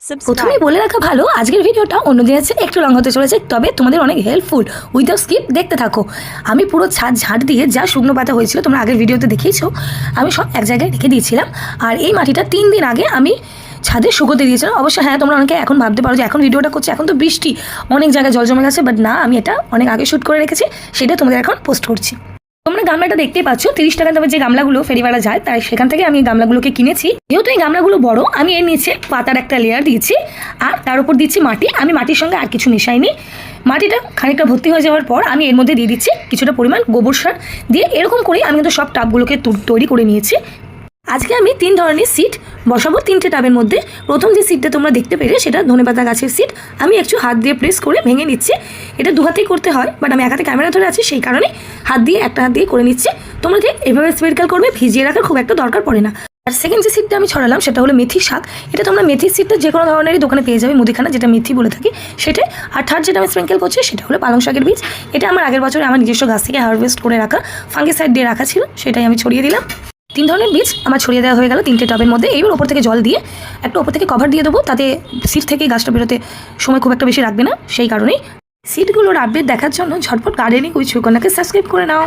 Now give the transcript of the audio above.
প্রথমেই বলে রাখা ভালো, আজকের ভিডিওটা অন্য দিনের চেয়ে একটু লং হতে চলেছে, তবে তোমাদের অনেক হেল্পফুল। উইদাউট স্কিপ দেখতে থাকো। আমি পুরো ছাদ ঝাড় দিয়ে যা শুকনো পাতা হয়েছিল তোমরা আগের ভিডিওতে দেখিয়েছো, আমি সব এক জায়গায় রেখে দিয়েছিলাম। আর এই মাটিটা 3 দিন আগে আমি ছাদে শুকোতে দিয়েছিলাম। অবশ্য হ্যাঁ, তোমরা অনেকে এখন ভাবতে পারো যে এখন ভিডিওটা করছে, এখন তো বৃষ্টি, অনেক জায়গায় জল জমে গেছে, বাট না, আমি এটা অনেক আগে শ্যুট করে রেখেছি, সেটা তোমাদের এখন পোস্ট করছি। তোমরা গামলাটা দেখতেই পাচ্ছ, 30 টাকা দামের যে গামলাগুলো ফেরিওয়ালা যায়, তাই সেখান থেকে আমি এই গামলাগুলোকে কিনেছি। যেহেতু এই গামলাগুলো বড়, আমি এর নিচে পাতার একটা লেয়ার দিয়েছি আর তার উপর দিচ্ছি মাটি। আমি মাটির সঙ্গে আর কিছু মেশাইনি। মাটিটা খানিকটা ভর্তি হয়ে যাওয়ার পর আমি এর মধ্যে দিয়ে দিচ্ছি কিছুটা পরিমাণ গোবর সার দিয়ে। এরকম করে আমি কিন্তু সব টাবগুলোকে তৈরি করে নিয়েছি। আজকে আমি 3 ধরনের সিড বসাবো 3টে টাবের মধ্যে। প্রথম যে সিডটা তোমরা দেখতে পেলে সেটা ধনেপাতা গাছের সিড। আমি একটু হাত দিয়ে প্রেস করে ভেঙে নিচ্ছি। এটা 2 হাতেই করতে হয়, বাট আমি এক হাতে ক্যামেরা ধরে আছি, সেই কারণে একটা হাত দিয়ে করে নিচ্ছি। তোমরা ঠিক এভাবে স্পেরিক্যাল করবে, ভিজিয়ে রাখার খুব একটা দরকার পড়ে না। আর সেকেন্ড যে সিডটা আমি ছড়ালাম সেটা হলো মেথি শাক। এটা তোমরা মেথির সিডটা যে কোনো ধরনেরই দোকানে পেয়ে যাবে, মুদিখানা, যেটা মেথি বলে থাকি সেটাই। আর থার্ড যেটা আমি স্প্রিঙ্কেল করছি সেটা হলো পালং শাকের বীজ। এটা আমার আগের বছরে আমার নিজস্ব গাছ থেকে হারভেস্ট করে রাখা ফাঙ্গিসাইড দিয়ে রাখা ছিল, সেটাই আমি ছড়িয়ে দিলাম। 3 ধরনের বীজ আমার ছড়িয়ে দেওয়া হয়ে গেল 3টে টবের মধ্যে। এইবার ওপর থেকে জল দিয়ে একটা ওপর থেকে কভার দিয়ে দেবো, তাতে সিড থেকে গাছটা বেরোতে সময় খুব একটা বেশি লাগবে না। সেই কারণেই সিডগুলোর আপডেট দেখার জন্য ঝটপট গার্ডেনিং উইথ সুকন্যাকে সাবস্ক্রাইব করে নাও।